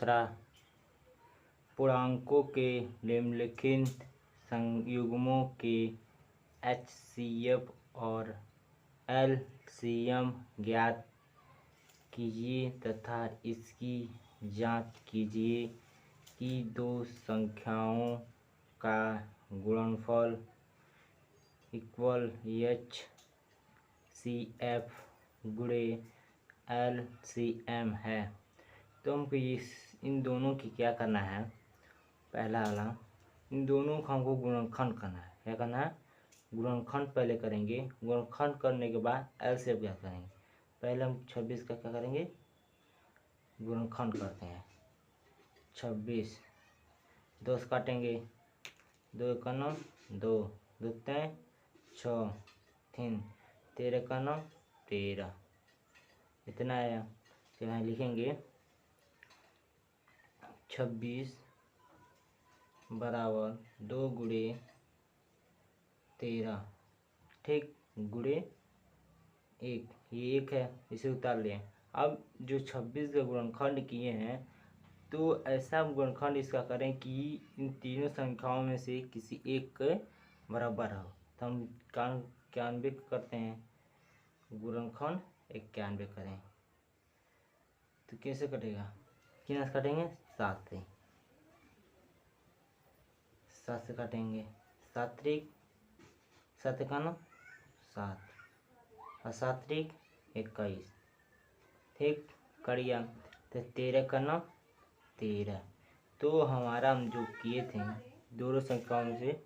दूसरा, पूर्णांकों के निम्नलिखित संयुग्मों के HCF और LCM ज्ञात कीजिए तथा इसकी जांच कीजिए कि दो संख्याओं का गुणनफल इक्वल HCF गुणे LCM है। तो हमको इन दोनों की क्या करना है, पहला वाला, इन दोनों का हमको गुणनखंड करना है। क्या करना है, गुणनखंड पहले करेंगे। गुणनखंड करने के बाद LCM क्या करेंगे। पहले हम 26 का क्या करेंगे, गुणनखंड करते हैं। 26 2 से काटेंगे, 2 एक 9 2 2 3 6 3 13 का 9 13, इतना आया। तो यहाँ लिखेंगे 26 बराबर 2 गुणे 13, ठीक, गुणे 1, ये 1 है, इसे उतार लें। अब जो 26 का गुणनखंड किए हैं, तो ऐसा गुणनखंड इसका करें कि इन तीनों संख्याओं में से किसी एक के बराबर हो। तो हम 91 करते हैं, गुणनखंड 91 करें। तो कैसे कटेगा, कितना से काटेंगे, 7 से, 7 से काटेंगे। 7 त्रिक 7 एकाना 7 और 7 त्रिक 21, ठीक, करिया। तो 13 का 9 13। तो हमारा हम जो किए थे दोनों संख्याओं में से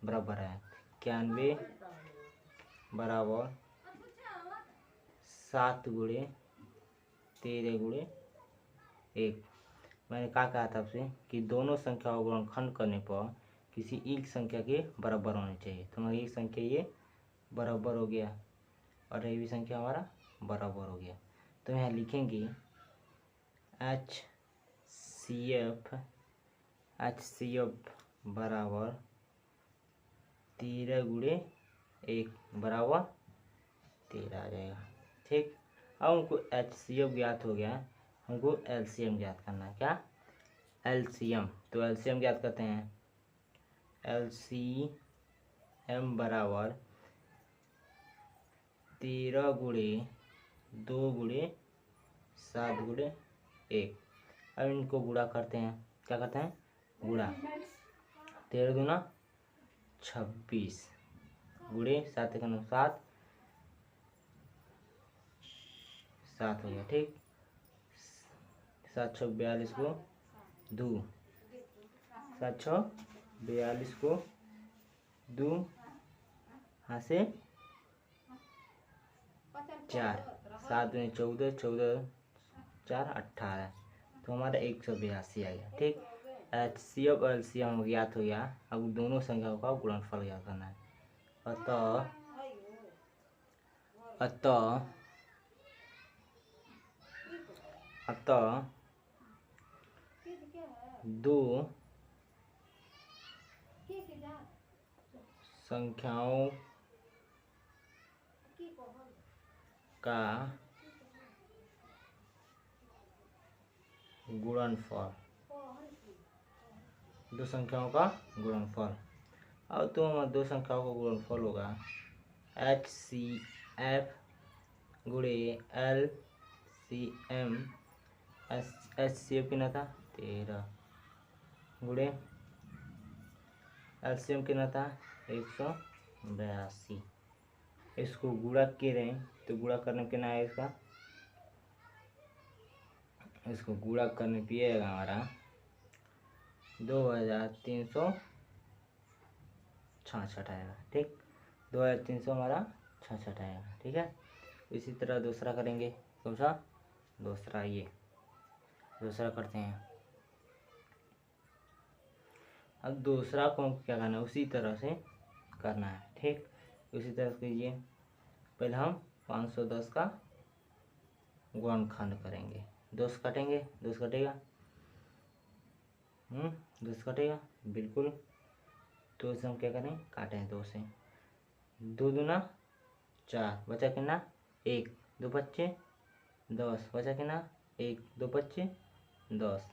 बराबर है। 91 बराबर 7 गुणे 13 गुणे 1। मैंने क्या कहा था आपसे कि दोनों संख्याओं को गुणनखंड करने पर किसी एक संख्या के बराबर होनी चाहिए। तो हमारी एक संख्या ये बराबर हो गया और ये भी संख्या हमारा बराबर हो गया। तो यहाँ लिखेंगे HCF बराबर 13 गुणे 1 बराबर 13 आ जाएगा, ठीक। अब हमको HCF ज्ञात हो गया, हमको LCM ज्ञात करना है। क्या, LCM। तो LCM ज्ञात करते हैं। LCM बराबर 13 गुणे 2 गुणे 7 गुणे 1। अब इनको गुणा करते हैं। क्या करते हैं, गुणा। 13 दूना 26 गुणे 7 का 9 7 7 हो गया, ठीक। 7 6 42 को 2, 7 6 42 को 2 यहाँ से 4, 7 दूनी 14 14 4 18। तो हमारा 182 आ गया, ठीक। HCF और LCM ज्ञात हो गया। अब दोनों संख्याओं का गुणनफल ज्ञात करना है। अतः दो संख्याओं का गुणनफल, दो संख्याओं का गुणनफल। अब तो हमारे दो संख्याओं का गुणनफल होगा HCF गुणे LCM। HCF कितना था 13 गुणे LCM कितना था 182। इसको गुणा करें तो गुणा करने में कितना है इसका, इसको गुणा करने पे आएगा हमारा 2366 आएगा, ठीक। 2300 हमारा 66 आएगा, ठीक है। इसी तरह दूसरा करेंगे। कौन सा दूसरा, ये दूसरा करते हैं। अब दूसरा को क्या करना है, उसी तरह से करना है, ठीक। उसी तरह से कीजिए। पहले हम 510 का गुणनखंड करेंगे। 2 से काटेंगे, 2 से कटेगा, 2 से कटेगा बिल्कुल। 2 से हम क्या करें, काटें 2 से। 2 दूना 4 बचा कितना 1, 2 बच्चे 10 बचा कितना 1, 2 बच्चे 10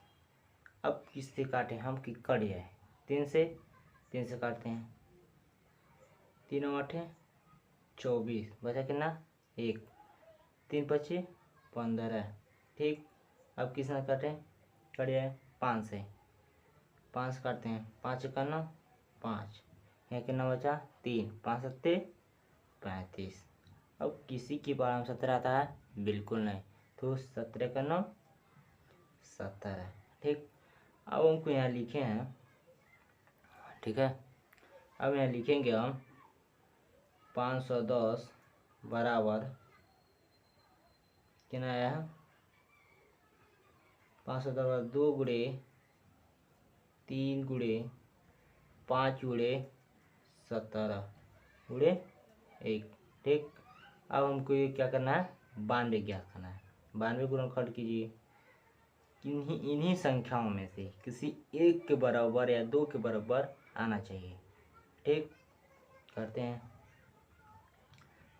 अब किससे काटें हम कि कट जाए, 3 से काटते हैं। 3 8 24, बचा कितना 1, 3 5 15। ठीक, अब किस ना काटें, कट जाए 5 से, 5 काटते हैं। 5 का 9 5, यहाँ कितना बचा 3, 5 7 35। अब किसी की बार में 17 आता है, बिल्कुल नहीं, तो 17 का 9 17। ठीक, अब हमको यहाँ लिखे हैं, ठीक है। अब यहाँ लिखेंगे हम 510 बराबर कितना आया है, 510 बराबर 2 गुणे 3 गुणे 5 गुणे 17 गुणे 1। ठीक, अब हमको ये क्या करना है, 92 ज्ञात करना है। 92 गुणनखंड कीजिए इन्हीं संख्याओं में से किसी एक के बराबर या 2 के बराबर आना चाहिए। ठीक, करते हैं,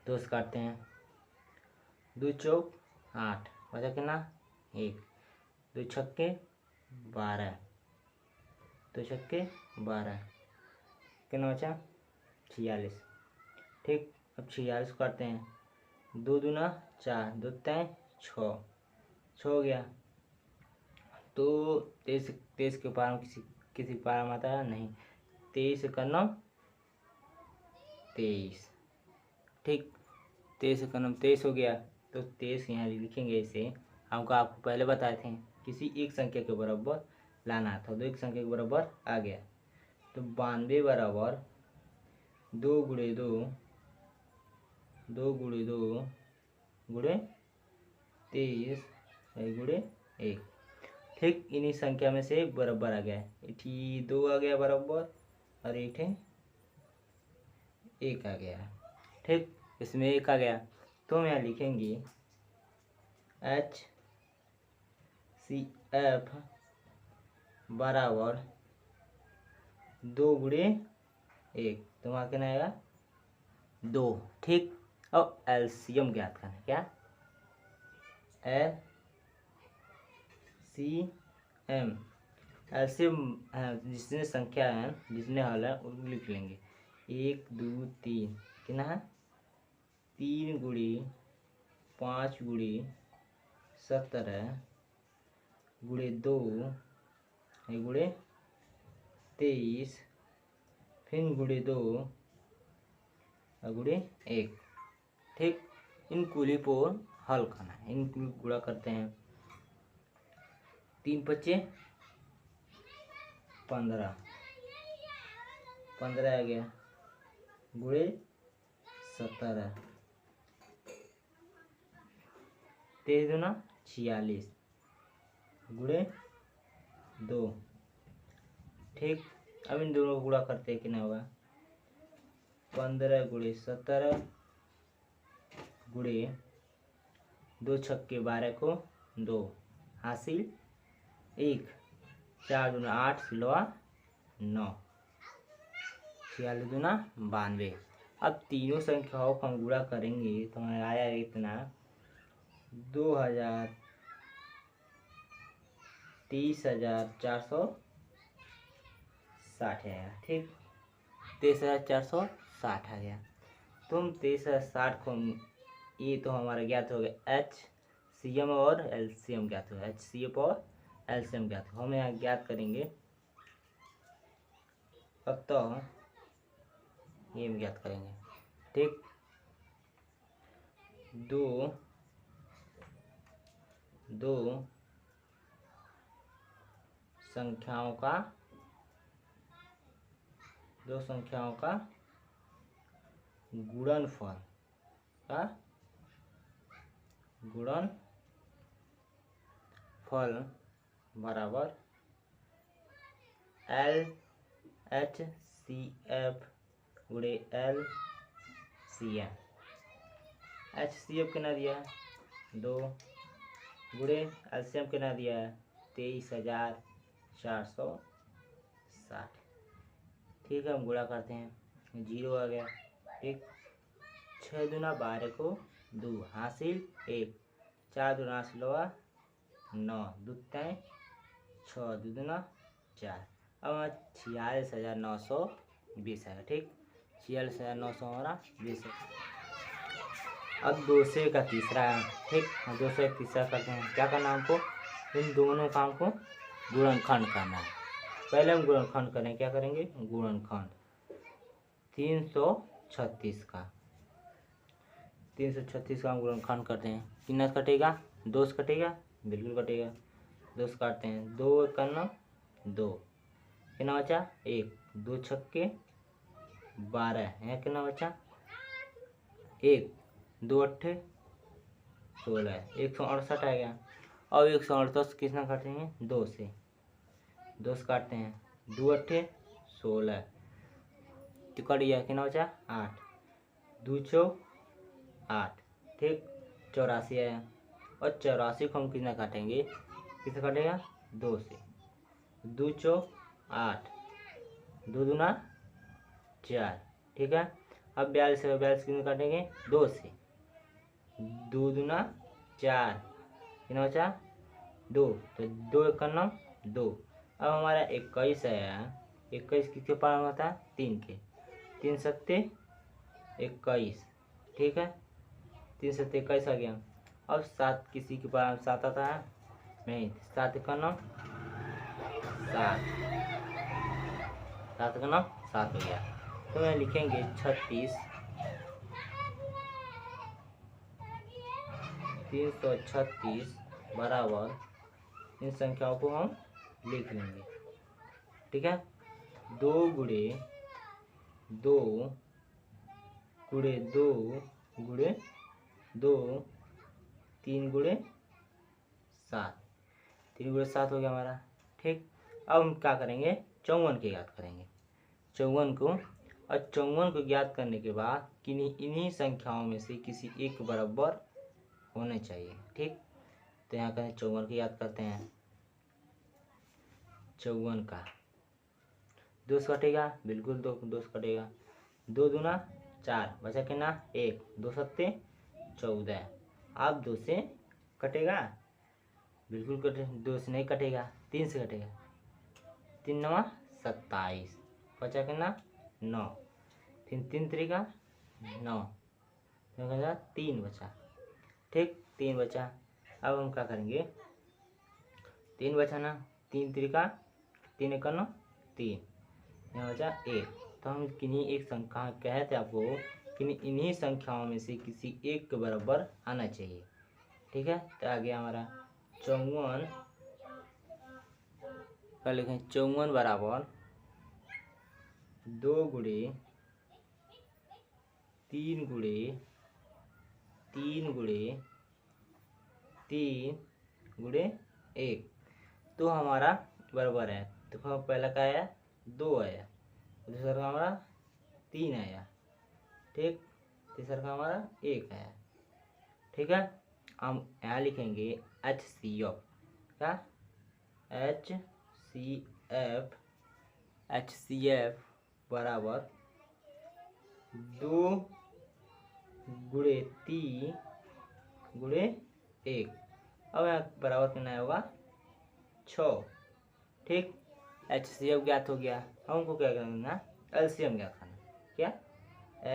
2 से काटते हैं। 2 चौक 8, बचा कितना 1, 2 छक्के 12, 2 छक्के 12, कितना बचा 46। ठीक, अब 46 काटते हैं। 2 दूना 4, 2 तय 6, 6 हो गया। तो 23 के पार में किसी पार में आता है नहीं, 23 का 9 23। ठीक, 23 का 9 23 हो गया, तो 23 यहाँ लिखेंगे इसे। हमको आपको पहले बताए थे किसी एक संख्या के बराबर लाना था, तो एक संख्या के बराबर आ गया। तो 92 बराबर 2 गुणे 2, 2 गुणे 2 गुणे 23 गुणे 1। ठीक, इन्हीं संख्या में से बराबर आ गया, ये 2 आ गया बराबर और ये 1 आ गया। ठीक, इसमें 1 आ गया, तो हम यहाँ लिखेंगे HCF बराबर 2 गुणे 1, तो वहाँ कितना आएगा 2। ठीक, अब एलसीएम ज्ञात करना है, क्या एलसीएम जितने संख्या है जितने हल है उनको लिख लेंगे। 1 2 3 कितना है, 3 गुणे 5 गुणे 17 गुणे 2 गुणे 23, फिर गुणे 2 गुणे 1। ठीक, इन कुली को हल करना है, इन कुल गुणा करते हैं। 3 5 15, 15 आ गया गुणे 17, 23 दूना 46 गुणे 2। ठीक, अब इन दोनों को गुणा करते हैं, कितना होगा 15 गुणे 17 गुणे 2 छक्के 12 को 2 हासिल 1, 4 दूना 8 सिलवा 9, 46 दूना 92। अब तीनों संख्याओं को हम गुणा करेंगे तो हमें आया इतना 2000 23,460 आया। ठीक, 23,460 आ गया। तुम 23,060 को ये तो हमारा ज्ञात हो गया, HCM और LCM ज्ञात होगा, HCF और LCM ज्ञात हो। हम यहाँ ज्ञात करेंगे, अब तो ये ज्ञात करेंगे। ठीक, दो संख्याओं का गुणनफल बराबर LHCF गुणे LCM। HCF कितना दिया है 2 गुणे LCM कितना दिया है 23,460। ठीक है, हम गुणा करते हैं, 0 आ गया। ठीक, 6 दूना 12 को 2 हासिल 1, 4 दूना 16 9, 2 तय 6 दूना 4। अब हमारा 46,920 आएगा। ठीक, 46,900 हमारा 20 है। अब 200 का तीसरा है। ठीक, 200 का तीसरा करते हैं। क्या करना है हमको, इन दोनों काम को गुणनखंड करना है। पहले हम गुणनखंड करें, क्या करेंगे, गुणनखंड 336 का 336 का हम गुणनखंड करते हैं। कितना कटेगा, 2 से कटेगा, बिल्कुल कटेगा, 2 से काटते हैं। 2 करना 2, कितना बचा 1, 2 छक्के 12, यहाँ कितना बचा 1, 2 अट्ठे 16, 168 आ गया। अब 168 कितना काटेंगे, 2 से काटते हैं। 2 अट्ठे 16 तो कट गया, कितना बचा 8, 2 चौ 8। ठीक, 84 आया। और 84 को हम कितना काटेंगे, कितना काटेगा 2 से। 2 चौ 8, 2 दूना 4। ठीक है, अब 42 कितना काटेंगे 2 से। 2 दूना 4, कितना बचा 2, तो 2 एक करना 2। अब हमारा 21 आया। 21 किसके पार होता है, 3 के। 3 सत्ते 21। ठीक है, 3 सत्ते 21 आ गया। अब 7 किसी के पास 7 आता है नहीं, 7 का नाम 7, 7 का नाम 7 हो गया। तो मैं लिखेंगे 36 336 बराबर, इन संख्याओं को हम लिख लेंगे। ठीक है, 2 गुणे 2 गुणे 2 गुणे 2, 3 गुणे 7, 3 गुणे 7 हो गया हमारा। ठीक, अब हम क्या करेंगे, 54 के ज्ञात करेंगे। 54 को, और 54 को ज्ञात करने के बाद इन्हीं संख्याओं में से किसी एक के बराबर होने चाहिए। ठीक, तो यहाँ करें 54 की याद करते हैं। 54 का 2 से कटेगा, बिल्कुल 2 से कटेगा। 2 दूना 4, बचा कितना 1, 2 सत्ते 14। अब 2 से कटेगा, बिल्कुल कटे, 2 से नहीं कटेगा, 3 से कटेगा। 3 नवा 27, बचा कितना 9, फिर 3 तरीका 9, 3 बचा। ठीक, 3 बचा। अब हम क्या करेंगे, 3 बचा ना, 3 तरीका 3 एक करना 3, यहाँ बचा 1। तो हम किन्हीं एक संख्या कहते आपको कि इन्हीं संख्याओं में से किसी एक के बराबर आना चाहिए। ठीक है, तो आगे हमारा 54 का लिखें। 54 बराबर 2 गुणे 3 गुणे 3 गुणे 3 गुणे 1, तो हमारा बराबर है। तो पहला का आया 2 आया, दूसरा का हमारा 3 आया। ठीक, तीसरा का हमारा 1 आया। ठीक है, हम यहाँ लिखेंगे HCF का, HCF बराबर 2 गुणे 3 गुणे 1। अब यहाँ बराबर कितना होगा 6। ठीक, HCF ज्ञात हो गया। हमको क्या करना, LCM ज्ञात करना। क्या,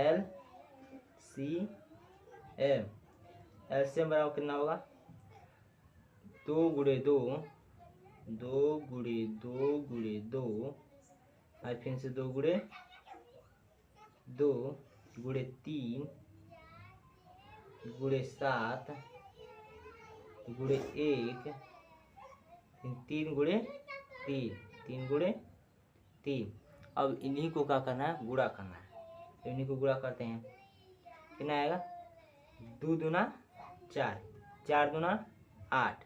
LCM बराबर कितना होगा 2 गुणे 2, 2 गुणे 2 गुणे 2, और फिर से 2 गुणे 2 गुणे 3 गुणे 7 गुणे 1, 3 गुणे 3, 3 गुणे 3। अब इन्हीं को क्या करना है, गुणा करना है। तो इन्हीं को गुणा करते हैं, कितना आएगा 2 दूना 4, 4 दूना 8,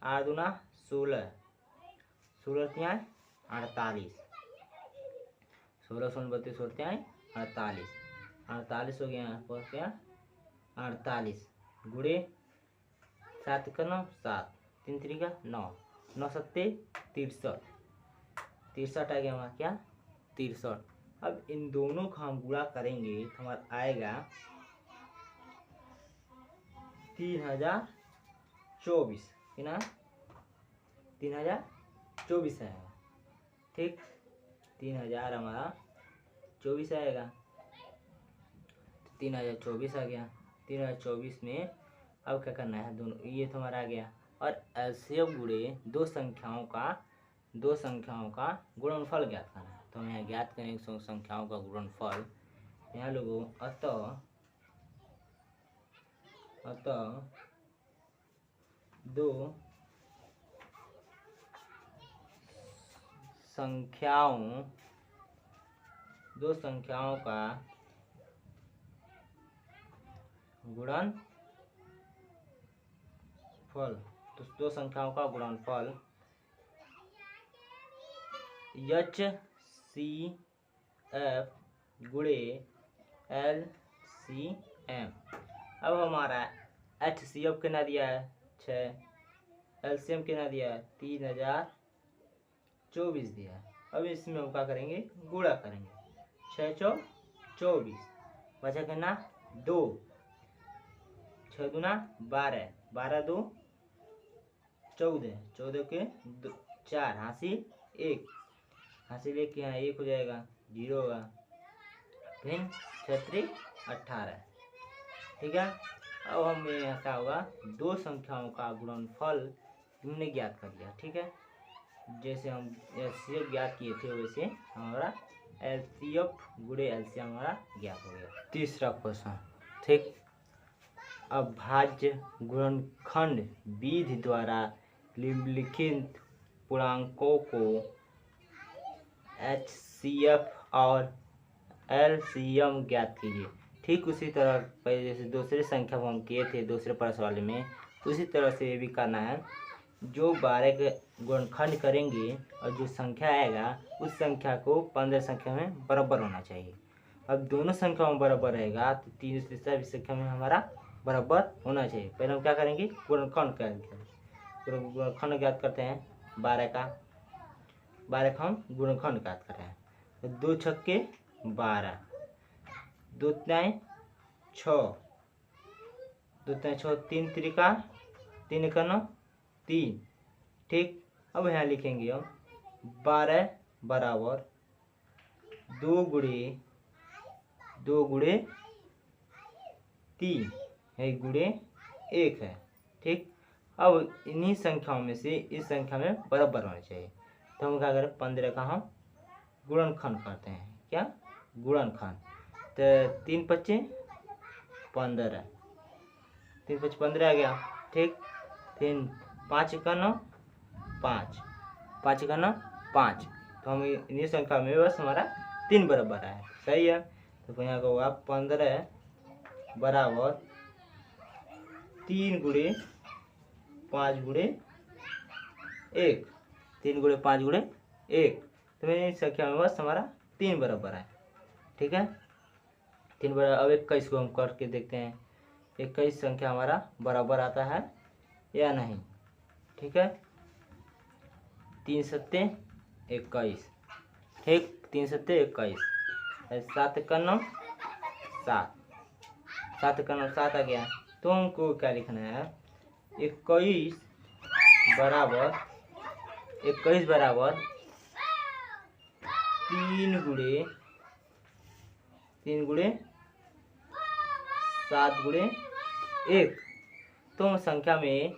8 दूना 16, 16 तिहाई 48, 16 16 32 16 तिहाई 48, 48 हो गया। यहाँ पर क्या 48 गुणे 7 का 9 7, 3 तरीका 9, 9 सत्ते 63, 63 आ गया हमारा क्या 63। अब इन दोनों का हम गुणा करेंगे तो हमारा आएगा 3024, कितना 3024 आएगा। ठीक, 3000 हमारा 24 आएगा, 3024 आ गया। 3024 में अब क्या करना है, दोनों ये तो हमारा आ गया। और एलसीएम गुणे दो संख्याओं का गुणनफल ज्ञात करना है। तो हम यहाँ ज्ञात करेंगे संख्याओं का गुणनफल। यहाँ लोगों अतः दो संख्याओं का गुणनफल, तो दो संख्याओं का गुणनफल HCF गुणे LCM। अब हमारा HCF कितना दिया है 6, LCM कितना दिया है 3024 दिया है। अब इसमें हम क्या करेंगे, गुणा करेंगे। 6 चौ 24, बचा कितना 2, 6 दूना 12, 12 2 14, 14 के 4, हासिल 1, हासिल 1 यहाँ 1 हो जाएगा, 0 होगा, फिर 6 18। ठीक है, अब हम यहाँ क्या होगा, दो संख्याओं का गुणनफल हमने ज्ञात कर लिया। ठीक है, जैसे हम एलसीएम ज्ञात किए थे वैसे हमारा एलसीएफ गुणे एलसीएम हमारा ज्ञात हो गया। तीसरा क्वेश्चन, ठीक, अभाज्य गुणनखंड विधि द्वारा निम्नलिखित पूर्णांकों को HCF और LCM ज्ञात कीजिए। ठीक उसी तरह पहले जैसे दूसरी संख्या को हम किए थे दूसरे प्रश्न वाले में, उसी तरह से ये भी करना है। जो 12 के गुणनखंड करेंगे और जो संख्या आएगा उस संख्या को 15 संख्या में बराबर होना चाहिए। अब दोनों संख्या में बराबर रहेगा तो तीसरा भी संख्या में हमारा बराबर होना चाहिए। पहले हम क्या करेंगे, गुणनखंड गुणनखंड ज्ञात करते हैं। 12 का हम गुणनखंड ज्ञात कर रहे हैं। तो 2 छक्के 12, 2 तिहाई 6, 2 तिहाई 6, 3 त्रिका 3 एकानो 3। ठीक, अब यहाँ लिखेंगे हम 12 बराबर 2 गुणे 3 है गुणे 1 है। ठीक, अब इन्हीं संख्याओं में से इस संख्या में बराबर होना चाहिए। तो हम क्या करें, 15 का हम गुणनखंड करते हैं। क्या गुणनखंड, तो 3 पच्चे 15, 3 पच्चे 15 आ गया। ठीक, 5 एकानो 5, 5 एकानो 5, तो हम इन्हीं संख्या में बस हमारा 3 बराबर है। सही है, तो यहाँ का होगा 15 बराबर 3 गुणे 5 गुणे 1, 3 गुणे 5 गुणे 1, तो इस संख्या में बस हमारा 3 बराबर है। ठीक है, 3 बराबर। अब 21 को हम करके देखते हैं, 21 संख्या हमारा बराबर आता है या नहीं। ठीक है, 3 सत्ते 21। ठीक, 3 सत्ते 21, 7 एकानो 7, 7 एकानो 7 आ गया। तो हमको क्या लिखना है, 21 बराबर 3 गुणे 7 गुणे 1, तो संख्या में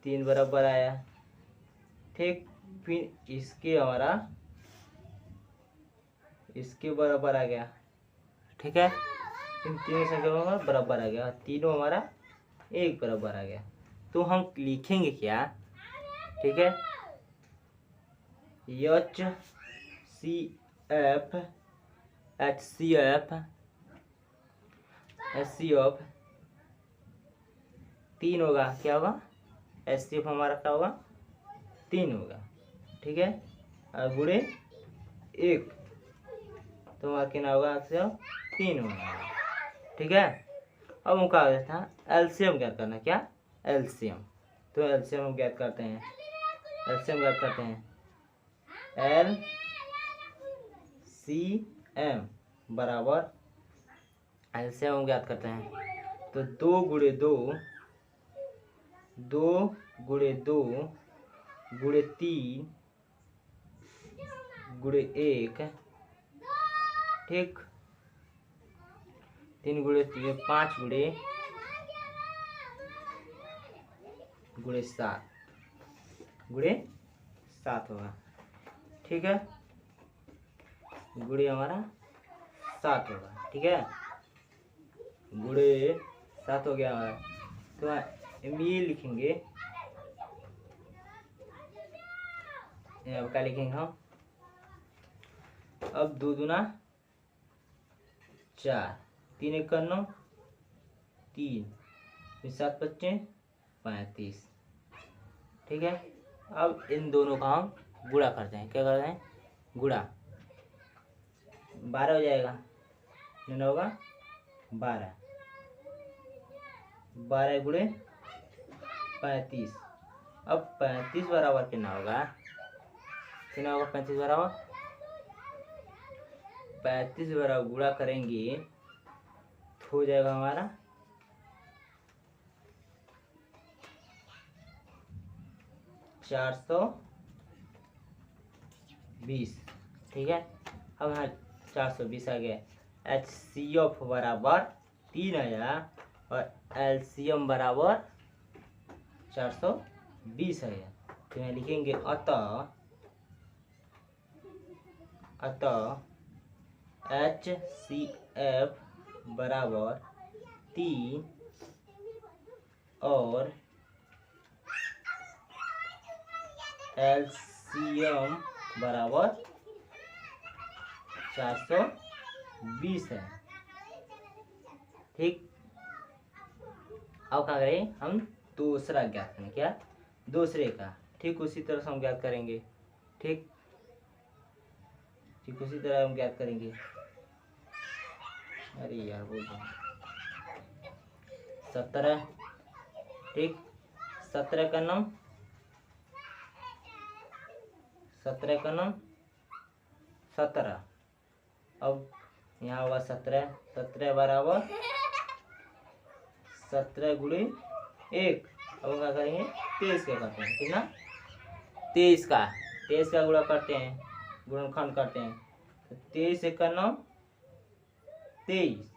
3 बराबर आया। ठीक, फिर इसके बराबर आ गया। ठीक है, इन तीनों संख्या हमारा बराबर आ गया, तीनों हमारा 1 बराबर आ गया। तो हम लिखेंगे क्या, ठीक है, HCF 3 होगा। क्या होगा, HCF हमारा क्या होगा 3 होगा। ठीक है, और गुणे 1, तो हमारा कितना होगा, 3 होगा। ठीक है, अब हम क्या था, एलसीएम ज्ञात करना। क्या एलसीएम, तो एलसीएम हम ज्ञात करते हैं। LCM बराबर एलसीएम हम ज्ञात करते हैं, तो 2 गुणे 2 गुणे 3 गुणे 1, ठीक। 3 गुणे 5 गुणे 7 होगा, ठीक है। गुणे हमारा 7 होगा, ठीक है। गुणे 7 हो गया हमारा। तो ये लिखेंगे, अब क्या लिखेंगे हम? अब 2 दूना 4, 3 1 9, 3 7 25 35, ठीक है। अब इन दोनों का हम गुणा करते हैं। क्या करते हैं? गुणा। 12 हो जाएगा, कितना होगा? 12 गुणे 35। अब 35 बराबर कितना होगा? कितना होगा 35 बराबर? 35 बराबर गुणा करेंगे तो हो जाएगा हमारा 420, ठीक है। अब यहाँ 420 आ गया। HCF बराबर 3000 और LCM बराबर 420 है। तो यहाँ लिखेंगे अतः HCF बराबर 3 और LCM बराबर 420 है, ठीक। अब क्या करें? हम दूसरा ज्ञात करें। क्या? दूसरे का, ठीक उसी तरह से हम ज्ञात करेंगे, ठीक उसी तरह हम ज्ञात करेंगे। अरे यार बोल दो 17, ठीक। 17 का नाम 17। अब यहाँ होगा 17 बराबर 17 गुणे 1। अब क्या करेंगे? 23 का करते हैं, कितना? 23 का गुणा करते हैं, गुणनखंड करते हैं। तो 23 1 9, 23।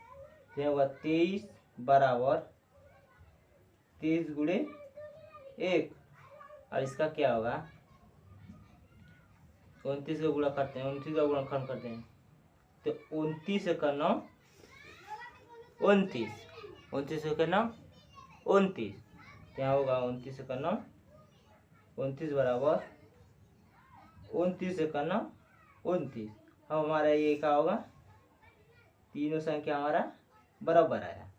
तो होगा 23 बराबर 23 गुणे 1। और इसका क्या होगा? 29 का गुणा करते हैं, 29 का गुणनखंड करते हैं। तो 29 1 9, 29। 29 1 9, 29। क्या होगा? 29 1 9, 29 बराबर 29 1 9, 29। अब हमारा ये क्या होगा? तीनों संख्या हमारा बराबर आया।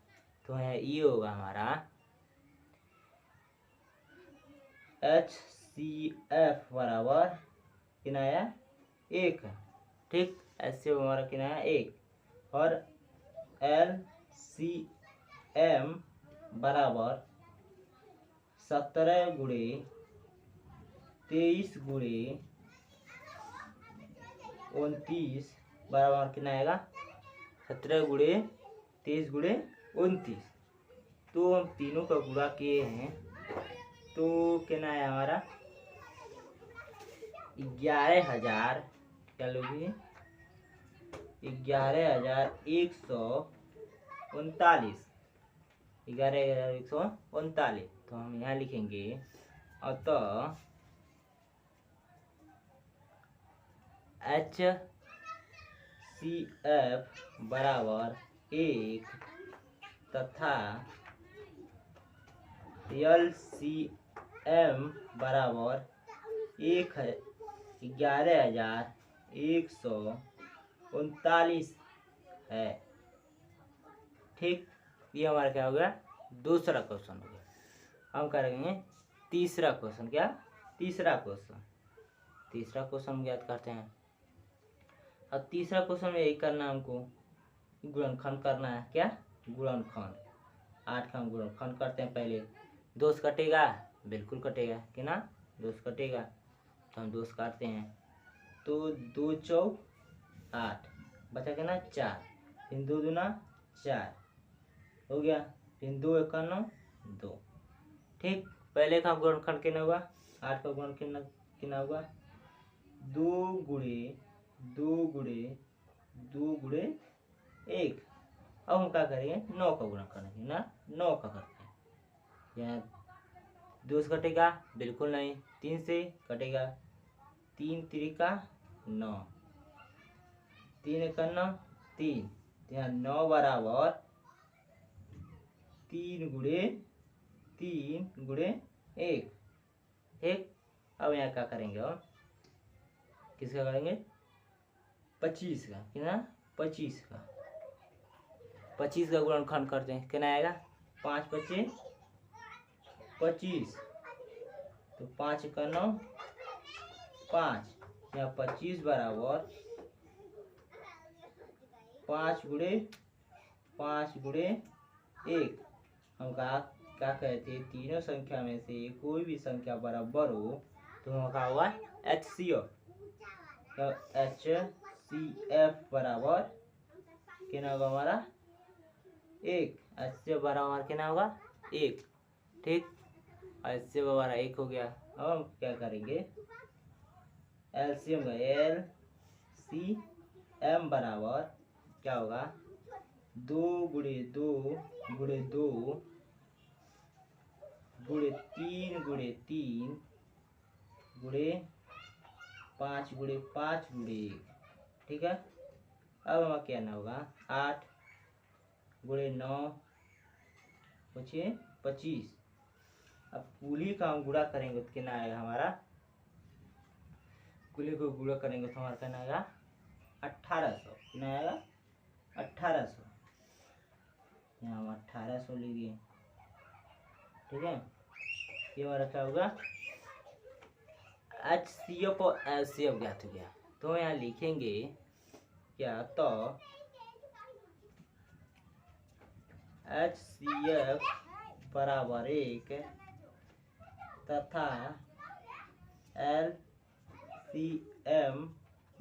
तो है ये होगा हमारा HCF बराबर कितना आया? 1, ठीक। HCF हमारा कितना आया? 1। और LCM बराबर 17 गुणे 23 गुणे 29 बराबर कितना आएगा? 17 गुणे 23 गुणे 29। तो हम तीनों का गुणा किए हैं तो कितना है हमारा? 11,000, क्या लोगे? 11,139। 11,139। तो हम यहाँ लिखेंगे अतः HCF बराबर 1 तथा LCM बराबर 11,139 है, ठीक। ये हमारा क्या हो गया? दूसरा क्वेश्चन हो गया। हम करेंगे तीसरा क्वेश्चन। क्या? तीसरा क्वेश्चन ज्ञात करते हैं। अब तीसरा क्वेश्चन में यही करना है हमको, गुणनखंड करना है। क्या? गुणनखंड। 8 का हम गुणनखंड करते हैं। पहले 2 से कटेगा, बिल्कुल कटेगा, कितना? 2 से कटेगा, तो हम 2 से काटते हैं। तो 2 चौक 8, बचा कितना? 4। फिर 2 दूना 4 हो गया। फिर 2 1 9, 2, ठीक। पहले का गुणनखंड कितना हुआ? 8 का गुणन कितना कितना होगा 2 गुणे 2 गुणे 2 गुणे 1। अब हम क्या करेंगे 9 का गुणन करेंगे ना 9 का करते हैं। यहाँ 2 से कटेगा बिल्कुल नहीं, 3 से कटेगा, 3 3 9, 3 1 9 3, यहाँ 9 बराबर 3 गुणे 1 ठीक। अब यहाँ क्या करेंगे हम किसका करेंगे 25 का कितना 25 का 25 का गुणनखंड करते हैं कितना आएगा 5 25 25, तो 5 का 9 5, यहाँ 25 बराबर 5 गुणे 1। हम क्या कहते हैं तीनों संख्या में से कोई भी संख्या बराबर हो तो हम क्या होगा HCF, तो HCF बराबर कितना होगा हमारा 1, HCF बराबर कितना होगा 1 ठीक। HCF बराबर 1 हो गया। अब हम क्या करेंगे LCM का LCM बराबर क्या होगा 2 गुणे 2 गुणे 2 गुणे 3 गुणे 3 गुणे 5 गुणे 5 गुणे 1 ठीक है। अब हमारा क्या ना होगा 8 गुणे 9 पूछिए 25। अब कुली का हम गुणा करेंगे तो कितना आएगा हमारा कुली को गुणा करेंगे तो हमारा कितना आएगा 1800 कितना आएगा 1800। यहाँ हम 1800 लीजिए ठीक है। ये हमारा क्या होगा HCF और LCF ज्ञात हो गया। तो यहाँ लिखेंगे क्या तो HCF बराबर 1 तथा LCM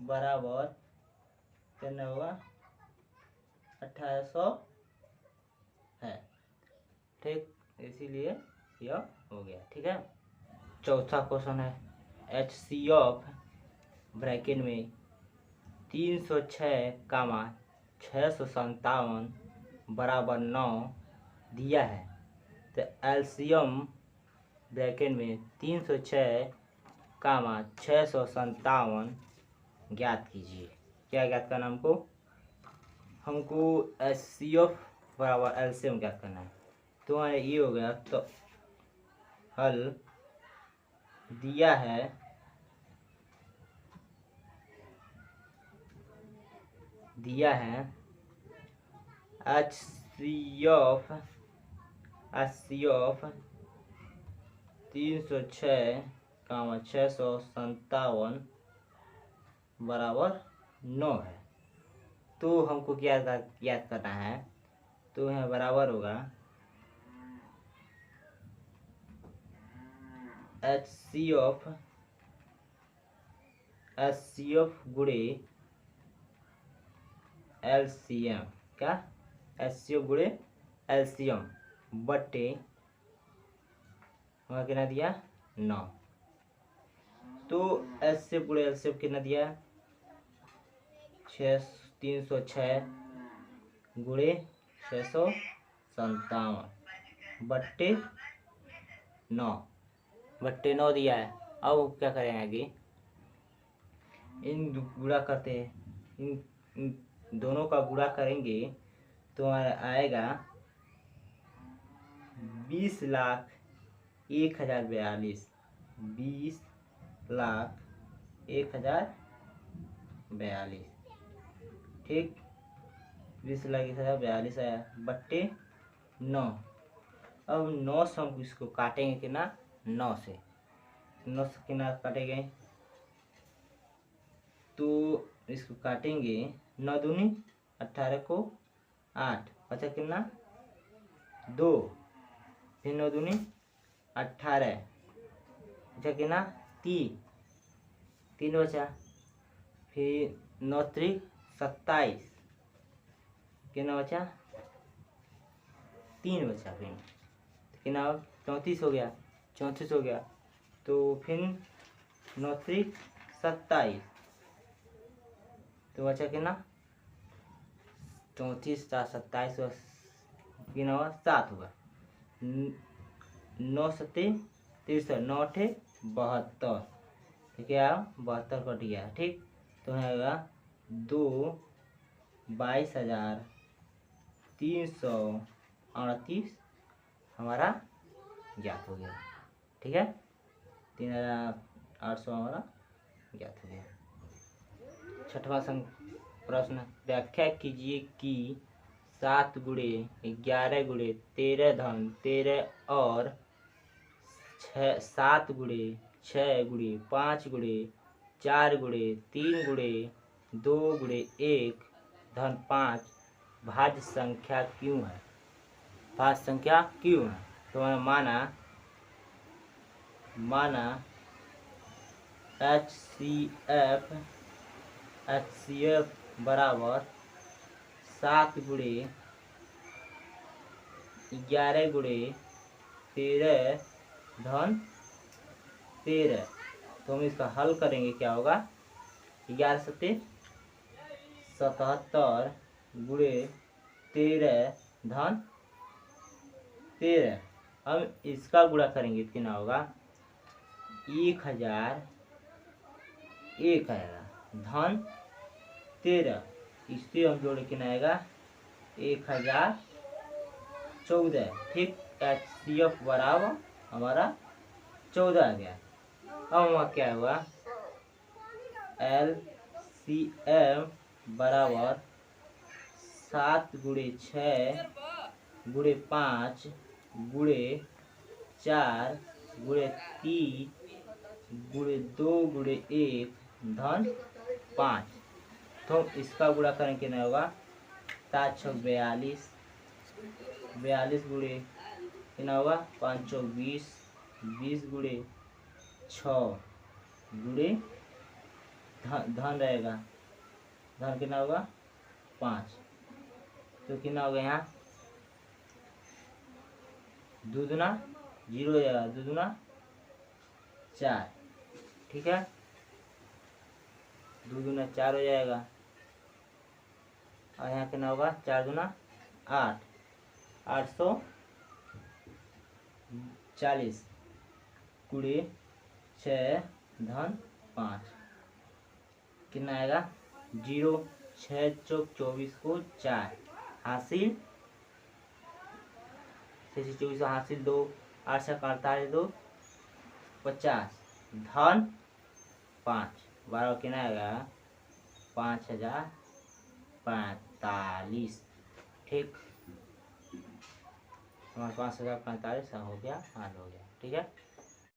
बराबर कितना होगा 1800 है ठीक। इसीलिए यह हो गया ठीक है। चौथा क्वेश्चन है HCF ब्रैकेट में 306 कामा 657 बराबर 9 दिया है, तो LCM ब्रैकेट में 306 कामा 657 ज्ञात कीजिए। क्या ज्ञात करना हमको HCF बराबर LCM ज्ञात करना है। तो ये हो गया। तो हल दिया है HCF 306 कामा 657 बराबर 9 है। तो हमको क्या याद करना है, तो यहाँ बराबर होगा HCF गुणे LCM क्या HCF गुणे LCM बटे वहाँ कितना दिया 9। तो HCF गुणे LCM कितना दिया 306 गुणे 657 बट्टे 9 दिया है। अब क्या करें आगे इन गुणा करते हैं, इन दोनों का गुणा करेंगे तो आएगा 20,01,042 20,01,042 ठीक। 20,01,042 आया बट्टे 9। अब 9 से हम इसको काटेंगे कितना 9 से कितना काटेंगे, तो इसको काटेंगे 9 दूनी 18 को 8 बचा कितना 2, फिर 9 दूनी 18 बचा कितना 3 बचा, फिर 9 3 27 कितना बचा 3 बचा, फिर कितना 34 हो गया 34 हो गया तो फिर 9 3 27, तो बचा कितना 34 4 27 कितना हुआ 7 हुआ। 9 7 63 9 8 72, ठीक है 72 कट गया। ठीक, तो आएगा 22,338 हमारा ज्ञात हो गया। ठीक है, 3,800 हमारा ज्ञात हो गया। छठवां प्रश्न, व्याख्या कीजिए कि 7 गुणे 11 गुणे 13 धन 13 और 7 गुणे 6 गुणे 5 गुणे 4 गुणे 3 गुणे 2 गुणे 1 धन 5 भाज्य संख्या क्यों है। भाज्य संख्या क्यों है, तो माना HCF बराबर 7 गुणे 11 गुणे 13 धन 13, तो हम इसका हल करेंगे। क्या होगा 11 7 77 गुणे 13 धन 13, हम इसका गुणा करेंगे तो कितना होगा 1001 आएगा धन 13, इससे हम जोड़े कितना आएगा 1014। ठीक, HCF बराबर हमारा 14 आ गया। अब वहाँ क्या हुआ LCM बराबर 7 गुणे 6 गुणे 5 गुणे 4 गुणे 3 गुणे 2 गुणे 1 धन 5, तो इसका गुणा करें कितना होगा 7 6 42, 42 गुणे कितना होगा 5 चौक 20, 20 गुणे 6 गुणे धन रहेगा, धन कितना होगा 5, तो कितना होगा यहाँ 2 दूना 0 हो जाएगा, 2 दूना 4। ठीक है, 2 दूना 4 हो जाएगा, और यहाँ कितना होगा 4 दूना 8, 840 गुणे 6 धन 5 कितना आएगा 0, 6 चौक 24 को 4 हासिल 24 हासिल 2, 8 से 48 2 50 धन 5, 12 कितना आएगा 5045। ठीक, हमारे 5045 हो गया, हल हो गया। ठीक है।